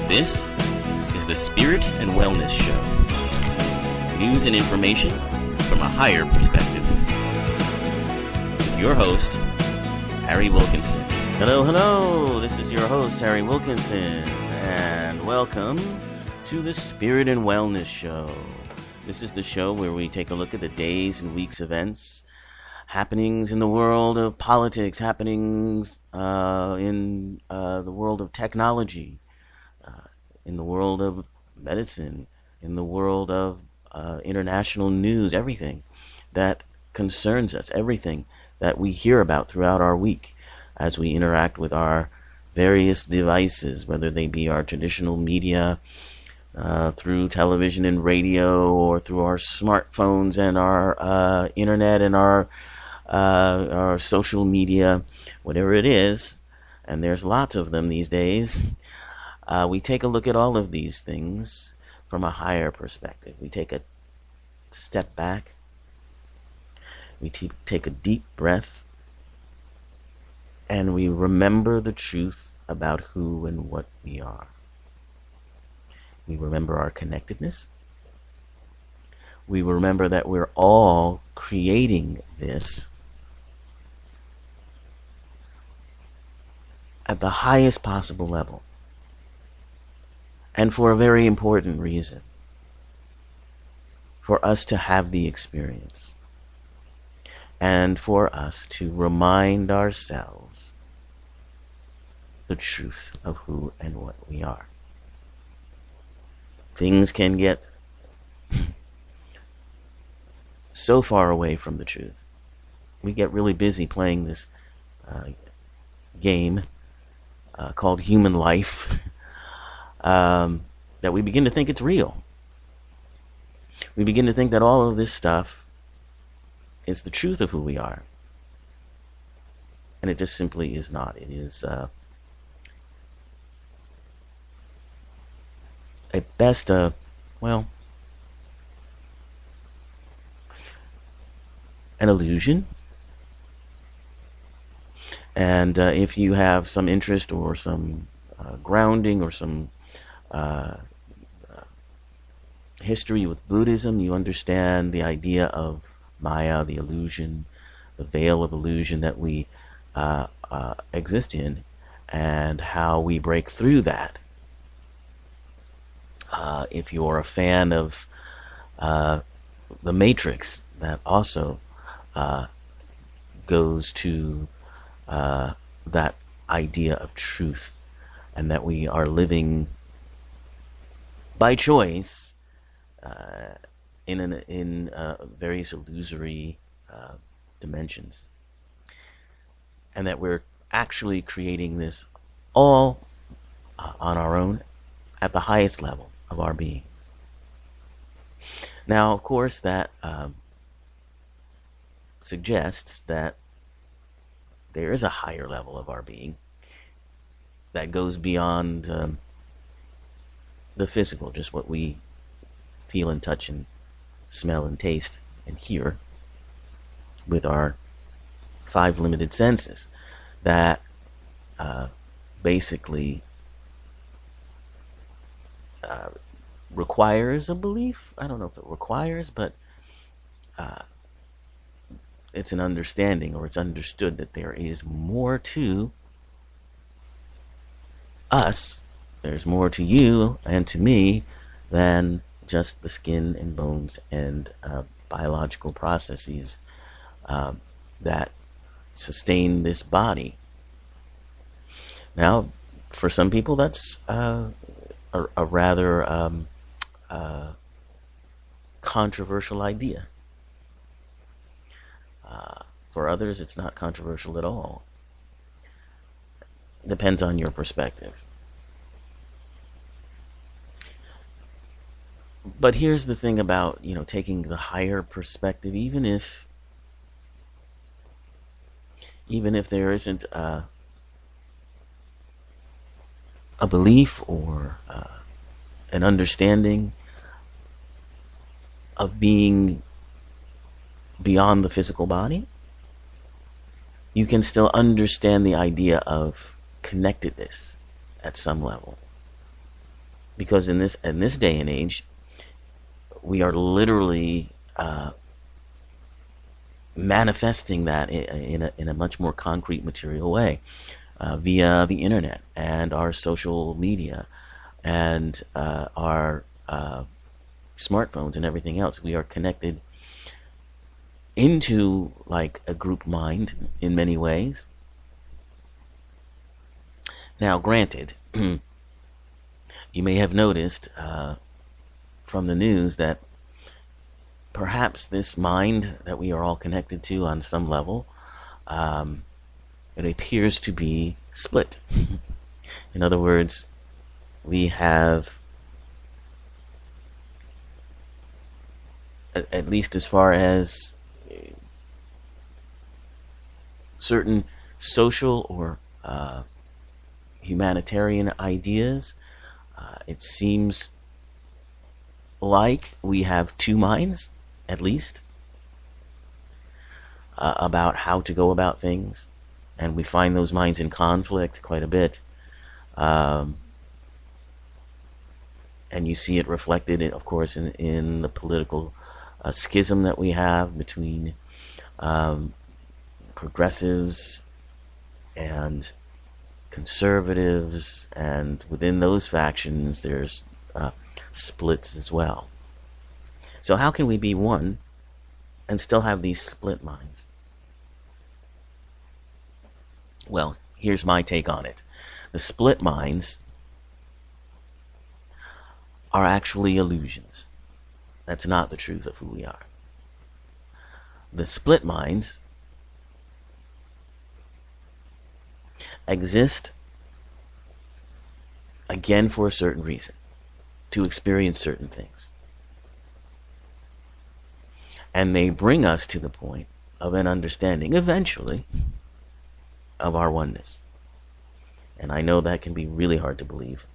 This is the Spirit and Wellness Show. News and information from a higher perspective. With your host, Harry Wilkinson. Hello. This is your host, Harry Wilkinson, and welcome to the Spirit and Wellness Show. This is the show where we take a look at the days and weeks events, happenings in the world of politics, happenings in the world of technology, in the world of medicine, in the world of international news, everything that concerns us, everything that we hear about throughout our week as we interact with our various devices, whether they be our traditional media, through television and radio, or through our smartphones and our internet and our social media, whatever it is, and there's lots of them these days. We take a look at all of these things from a higher perspective. We take a step back. We take a deep breath. And we remember the truth about who and what we are. We remember our connectedness. We remember that we're all creating this at the highest possible level. And for a very important reason. For us to have the experience. And for us to remind ourselves the truth of who and what we are. Things can get so far away from the truth. We get really busy playing this game called human life. That we begin to think it's real. We begin to think that all of this stuff is the truth of who we are. And it just simply is not. It is, at best, an illusion. And if you have some interest or some grounding or some history with Buddhism, you understand the idea of Maya, the illusion, the veil of illusion that we exist in, and how we break through that. If you're a fan of The Matrix, that also goes to that idea of truth, and that we are living by choice in various illusory dimensions, and that we're actually creating this all on our own at the highest level of our being. Now, of course, that suggests that there is a higher level of our being that goes beyond the physical, just what we feel and touch and smell and taste and hear with our 5 limited senses, that basically requires a belief. I don't know if it requires, but it's an understanding, or it's understood that there is more to us, there's more to you and to me than just the skin and bones and biological processes that sustain this body. Now, for some people, that's a rather controversial idea. For others, it's not controversial at all. Depends on your perspective. But here's the thing about, taking the higher perspective, even if there isn't a belief or an understanding of being beyond the physical body, you can still understand the idea of connectedness at some level. because in this day and age, we are literally manifesting that in a much more concrete, material way via the internet and our social media and our smartphones and everything else. We are connected into like a group mind in many ways. Now, granted, you may have noticed from the news that perhaps this mind that we are all connected to on some level, it appears to be split. In other words, we have, at least as far as certain social or humanitarian ideas, it seems like we have two minds, at least, about how to go about things, and we find those minds in conflict quite a bit. And you see it reflected, of course, in the political schism that we have between progressives and conservatives, and within those factions there's splits as well. So how can we be one and still have these split minds? Well, here's my take on it. The split minds are actually illusions. That's not the truth of who we are. The split minds exist, again, for a certain reason, to experience certain things. And they bring us to the point of an understanding, eventually, of our oneness. And I know that can be really hard to believe.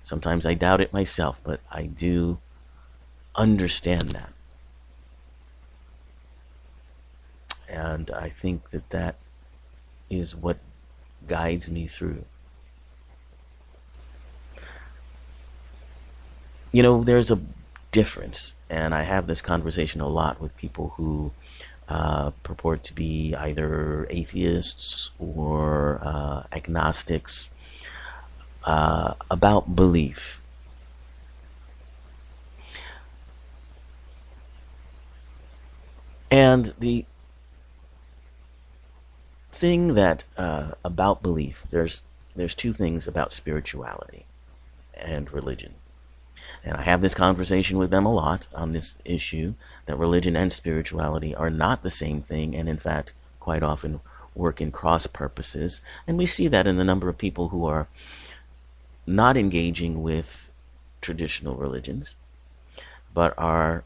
Sometimes I doubt it myself, but I do understand that. And I think that that is what guides me through. You know, there's a difference, and I have this conversation a lot with people who purport to be either atheists or agnostics about belief. And the thing that about belief, there's two things about spirituality and religion. And I have this conversation with them a lot on this issue, that religion and spirituality are not the same thing, and in fact, quite often work in cross purposes. And we see that in the number of people who are not engaging with traditional religions, but are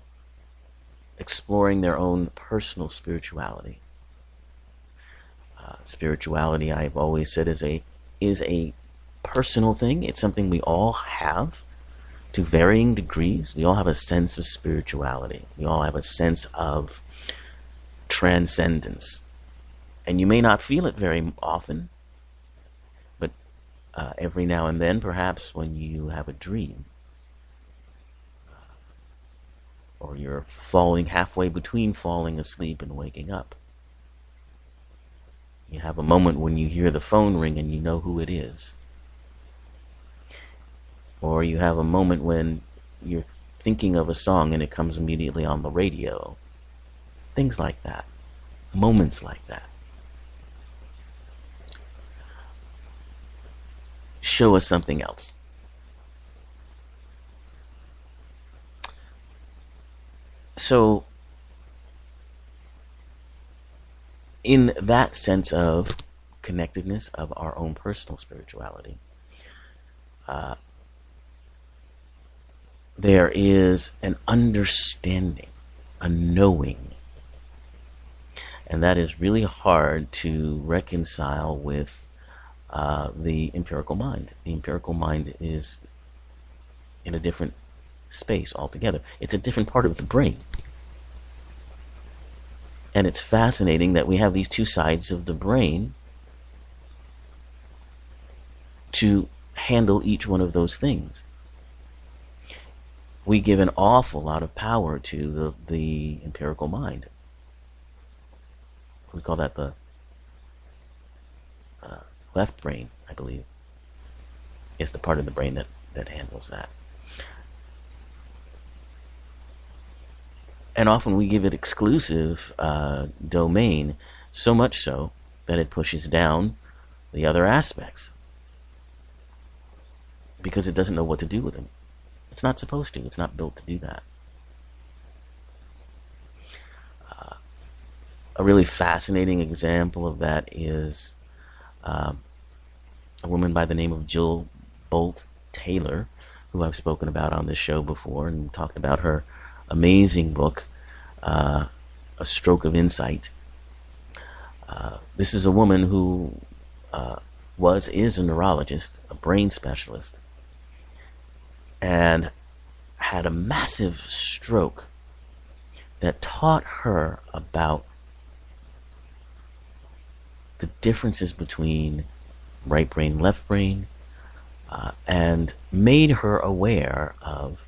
exploring their own personal spirituality. Spirituality, I've always said, is a personal thing. It's something we all have to varying degrees. We all have a sense of spirituality. We all have a sense of transcendence. And you may not feel it very often, but every now and then, perhaps when you have a dream, or you're falling halfway between falling asleep and waking up, you have a moment when you hear the phone ring and you know who it is. Or you have a moment when you're thinking of a song and it comes immediately on the radio. Things like that. Moments like that. Show us something else. So, in that sense of connectedness of our own personal spirituality, there is an understanding, a knowing. And that is really hard to reconcile with the empirical mind. The empirical mind is in a different space altogether. It's a different part of the brain. And it's fascinating that we have these two sides of the brain to handle each one of those things. we give an awful lot of power to the empirical mind. We call that the left brain, I believe, is the part of the brain that handles that. And often we give it exclusive domain, so much so that it pushes down the other aspects because it doesn't know what to do with them. It's not supposed to. It's not built to do that. A really fascinating example of that is a woman by the name of Jill Bolte Taylor, who I've spoken about on this show before and talked about her amazing book, A Stroke of Insight. This is a woman who is a neurologist, a brain specialist, and had a massive stroke that taught her about the differences between right brain, left brain, and made her aware of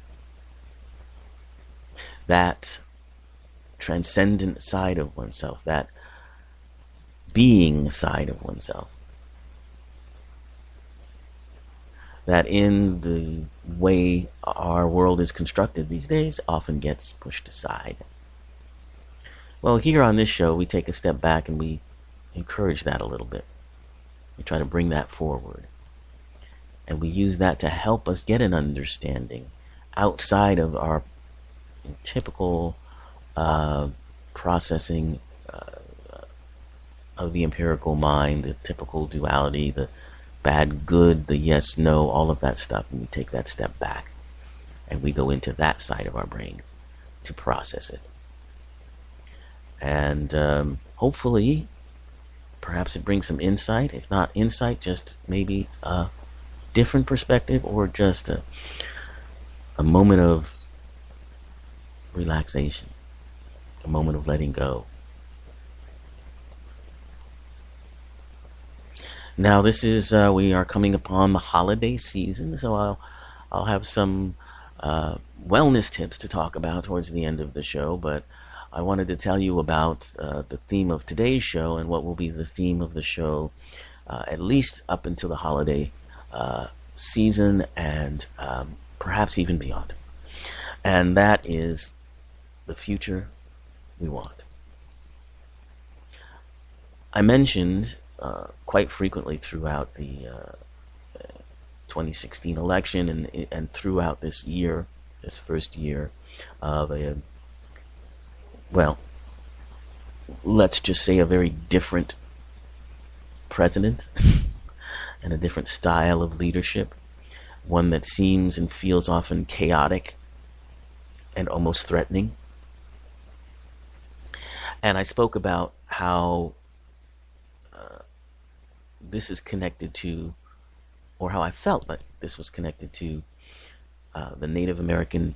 that transcendent side of oneself, that being side of oneself, that in the way our world is constructed these days often gets pushed aside. Well, here on this show, we take a step back and we encourage that a little bit. We try to bring that forward. And we use that to help us get an understanding outside of our typical processing of the empirical mind, the typical duality, the bad, good, the yes, no, all of that stuff. And we take that step back and we go into that side of our brain to process it. And hopefully, perhaps it brings some insight. If not insight, just maybe a different perspective, or just a moment of relaxation, a moment of letting go. Now this is, we are coming upon the holiday season, so I'll have some wellness tips to talk about towards the end of the show, but I wanted to tell you about the theme of today's show and what will be the theme of the show at least up until the holiday season, and perhaps even beyond. And that is the future we want. I mentioned quite frequently throughout the 2016 election and throughout this year, this first year of a, well, let's just say a very different president and a different style of leadership, one that seems and feels often chaotic and almost threatening. And I spoke about how this is connected to, or how I felt that this was connected to the Native American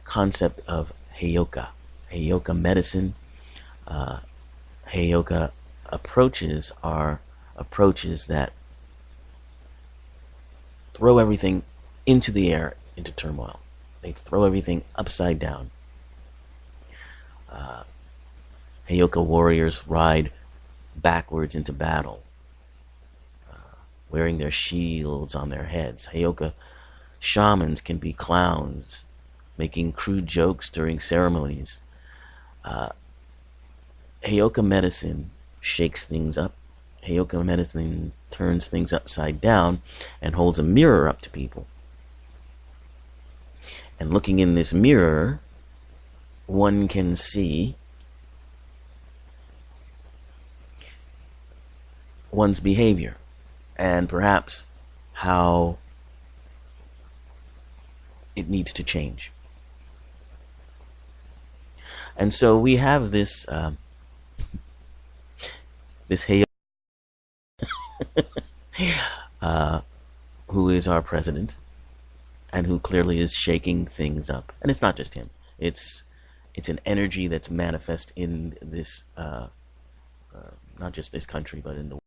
concept of Heyoka. Heyoka medicine, Heyoka approaches are approaches that throw everything into the air, into turmoil. They throw everything upside down. Heyoka warriors ride backwards into battle, wearing their shields on their heads. Heyoka shamans can be clowns, making crude jokes during ceremonies. Heyoka medicine shakes things up. Heyoka medicine turns things upside down and holds a mirror up to people. And looking in this mirror, one can see one's behavior and perhaps how it needs to change. And so we have this this Heyoka who is our president and who clearly is shaking things up. And it's not just him. It's an energy that's manifest in this, not just this country, but in the